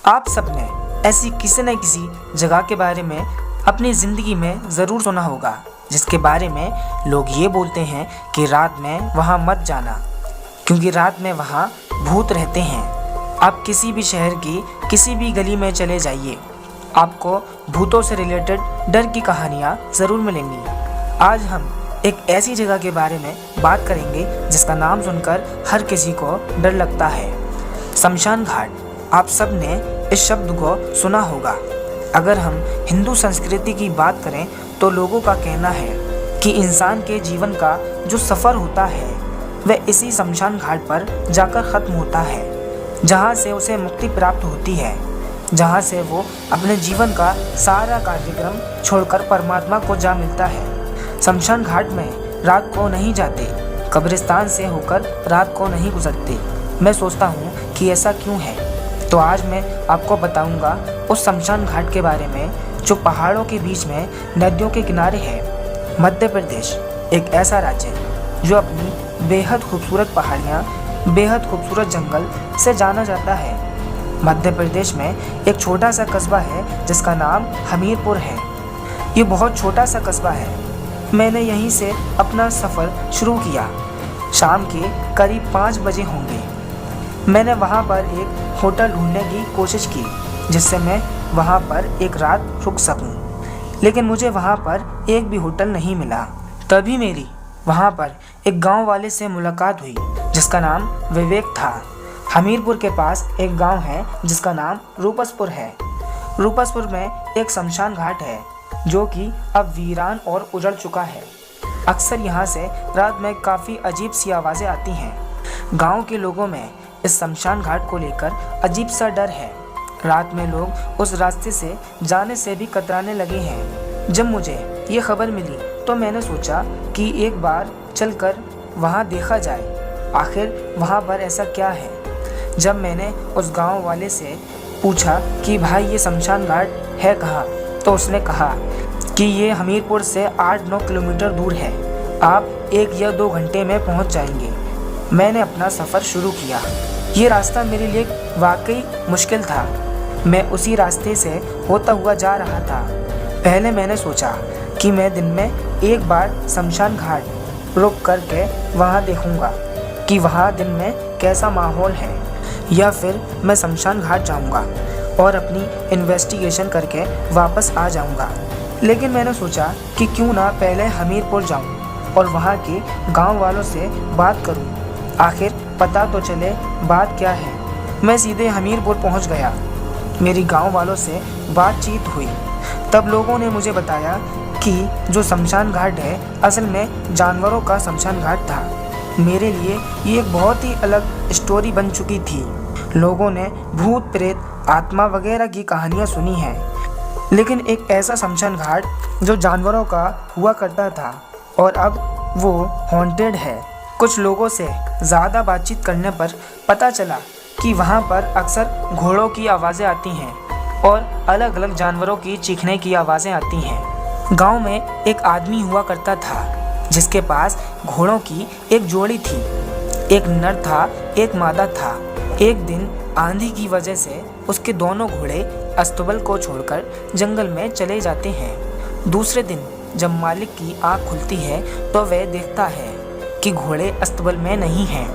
आप सबने ऐसी किसी न किसी जगह के बारे में अपनी ज़िंदगी में ज़रूर सुना होगा, जिसके बारे में लोग ये बोलते हैं कि रात में वहाँ मत जाना, क्योंकि रात में वहाँ भूत रहते हैं। आप किसी भी शहर की किसी भी गली में चले जाइए, आपको भूतों से रिलेटेड डर की कहानियाँ ज़रूर मिलेंगी। आज हम एक ऐसी जगह के बारे में बात करेंगे जिसका नाम सुनकर हर किसी को डर लगता है, शमशान घाट। आप सब ने इस शब्द को सुना होगा। अगर हम हिंदू संस्कृति की बात करें तो लोगों का कहना है कि इंसान के जीवन का जो सफ़र होता है वह इसी शमशान घाट पर जाकर ख़त्म होता है, जहाँ से उसे मुक्ति प्राप्त होती है, जहाँ से वो अपने जीवन का सारा कार्यक्रम छोड़कर परमात्मा को जा मिलता है। शमशान घाट में रात को नहीं जाते, कब्रिस्तान से होकर रात को नहीं गुजरते। मैं सोचता हूँ कि ऐसा क्यों है, तो आज मैं आपको बताऊंगा उस शमशान घाट के बारे में जो पहाड़ों के बीच में नदियों के किनारे है। मध्य प्रदेश एक ऐसा राज्य जो अपनी बेहद खूबसूरत पहाड़ियाँ, बेहद खूबसूरत जंगल से जाना जाता है। मध्य प्रदेश में एक छोटा सा कस्बा है जिसका नाम हमीरपुर है। ये बहुत छोटा सा कस्बा है। मैंने यहीं से अपना सफ़र शुरू किया। शाम के करीब 5 बजे होंगे। मैंने वहाँ पर एक होटल ढूंढने की कोशिश की जिससे मैं वहाँ पर एक रात रुक सकूं, लेकिन मुझे वहाँ पर एक भी होटल नहीं मिला। तभी मेरी वहाँ पर एक गांव वाले से मुलाकात हुई जिसका नाम विवेक था। हमीरपुर के पास एक गांव है जिसका नाम रूपसपुर है। रूपसपुर में एक शमशान घाट है जो कि अब वीरान और उजड़ चुका है। अक्सर यहाँ से रात में काफ़ी अजीब सी आवाज़ें आती हैं। गांव के लोगों में इस शमशान घाट को लेकर अजीब सा डर है। रात में लोग उस रास्ते से जाने से भी कतराने लगे हैं। जब मुझे ये खबर मिली तो मैंने सोचा कि एक बार चलकर वहाँ देखा जाए, आखिर वहाँ पर ऐसा क्या है। जब मैंने उस गांव वाले से पूछा कि भाई ये शमशान घाट है कहाँ, तो उसने कहा कि ये हमीरपुर से 8-9 किलोमीटर दूर है, आप 1 या 2 घंटे में पहुँच जाएंगे। मैंने अपना सफ़र शुरू किया। ये रास्ता मेरे लिए वाकई मुश्किल था। मैं उसी रास्ते से होता हुआ जा रहा था। पहले मैंने सोचा कि मैं दिन में एक बार शमशान घाट रुक करके वहाँ देखूँगा कि वहाँ दिन में कैसा माहौल है, या फिर मैं शमशान घाट जाऊँगा और अपनी इन्वेस्टिगेशन करके वापस आ जाऊँगा। लेकिन मैंने सोचा कि क्यों ना पहले हमीरपुर जाऊँ और वहाँ के गाँव वालों से बात करूँ, आखिर पता तो चले बात क्या है। मैं सीधे हमीरपुर पहुंच गया। मेरी गांव वालों से बातचीत हुई। तब लोगों ने मुझे बताया कि जो शमशान घाट है असल में जानवरों का शमशान घाट था। मेरे लिए ये एक बहुत ही अलग स्टोरी बन चुकी थी। लोगों ने भूत प्रेत आत्मा वगैरह की कहानियाँ सुनी हैं, लेकिन एक ऐसा शमशान घाट जो जानवरों का हुआ करता था और अब वो हॉन्टेड है। कुछ लोगों से ज़्यादा बातचीत करने पर पता चला कि वहाँ पर अक्सर घोड़ों की आवाज़ें आती हैं और अलग अलग जानवरों की चीखने की आवाज़ें आती हैं। गांव में एक आदमी हुआ करता था जिसके पास घोड़ों की एक जोड़ी थी। एक नर था, एक मादा था। एक दिन आंधी की वजह से उसके दोनों घोड़े अस्तबल को छोड़कर जंगल में चले जाते हैं। दूसरे दिन जब मालिक की आँख खुलती है तो वह देखता है कि घोड़े अस्तबल में नहीं हैं।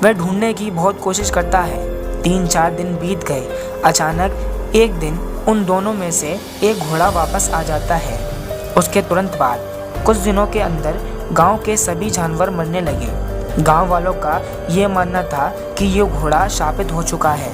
वह ढूंढने की बहुत कोशिश करता है। 3-4 दिन बीत गए। अचानक एक दिन उन दोनों में से एक घोड़ा वापस आ जाता है। उसके तुरंत बाद कुछ दिनों के अंदर गांव के सभी जानवर मरने लगे। गांव वालों का ये मानना था कि ये घोड़ा शापित हो चुका है,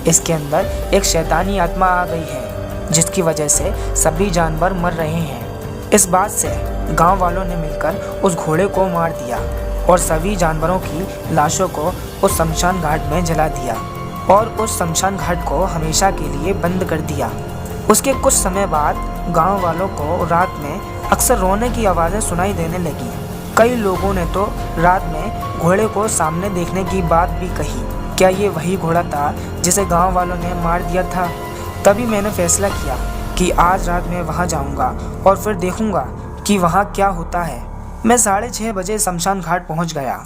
इसके अंदर एक शैतानी आत्मा आ गई है जिसकी वजह से सभी जानवर मर रहे हैं। इस बात से गांव वालों ने मिलकर उस घोड़े को मार दिया और सभी जानवरों की लाशों को उस शमशान घाट में जला दिया और उस शमशान घाट को हमेशा के लिए बंद कर दिया। उसके कुछ समय बाद गांव वालों को रात में अक्सर रोने की आवाज़ें सुनाई देने लगी। कई लोगों ने तो रात में घोड़े को सामने देखने की बात भी कही। क्या ये वही घोड़ा था जिसे गाँव वालों ने मार दिया था? तभी मैंने फैसला किया कि आज रात में वहाँ जाऊँगा और फिर देखूँगा कि वहाँ क्या होता है। मैं 6:30 बजे शमशान घाट पहुँच गया।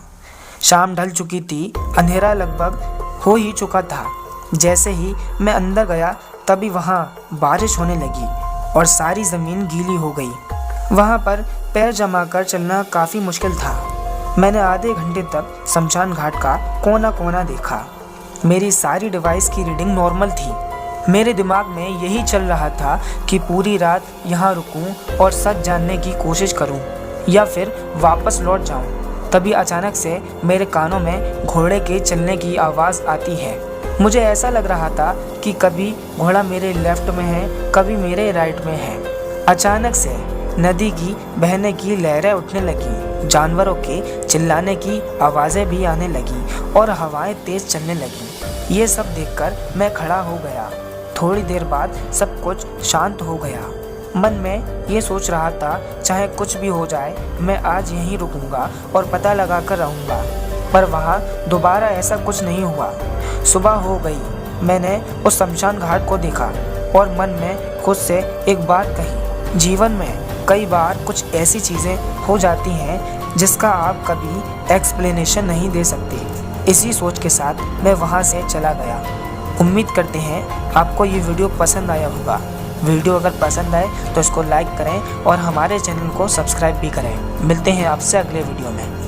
शाम ढल चुकी थी, अंधेरा लगभग हो ही चुका था। जैसे ही मैं अंदर गया तभी वहाँ बारिश होने लगी और सारी ज़मीन गीली हो गई। वहाँ पर पैर जमाकर चलना काफ़ी मुश्किल था। मैंने आधे घंटे तक शमशान घाट का कोना कोना देखा। मेरी सारी डिवाइस की रीडिंग नॉर्मल थी। मेरे दिमाग में यही चल रहा था कि पूरी रात यहाँ रुकूं और सच जानने की कोशिश करूं या फिर वापस लौट जाऊं। तभी अचानक से मेरे कानों में घोड़े के चलने की आवाज़ आती है। मुझे ऐसा लग रहा था कि कभी घोड़ा मेरे लेफ्ट में है, कभी मेरे राइट में है। अचानक से नदी की बहने की लहरें उठने लगी, जानवरों के चिल्लाने की आवाज़ें भी आने लगी और हवाएं तेज चलने लगी। ये सब देखकर मैं खड़ा हो गया। थोड़ी देर बाद सब कुछ शांत हो गया। मन में ये सोच रहा था चाहे कुछ भी हो जाए मैं आज यहीं रुकूंगा और पता लगा कर रहूँगा। पर वहाँ दोबारा ऐसा कुछ नहीं हुआ। सुबह हो गई। मैंने उस शमशान घाट को देखा और मन में खुद से एक बात कही, जीवन में कई बार कुछ ऐसी चीज़ें हो जाती हैं जिसका आप कभी एक्सप्लेनेशन नहीं दे सकते। इसी सोच के साथ मैं वहाँ से चला गया। उम्मीद करते हैं आपको ये वीडियो पसंद आया होगा। वीडियो अगर पसंद आए तो इसको लाइक करें और हमारे चैनल को सब्सक्राइब भी करें। मिलते हैं आपसे अगले वीडियो में।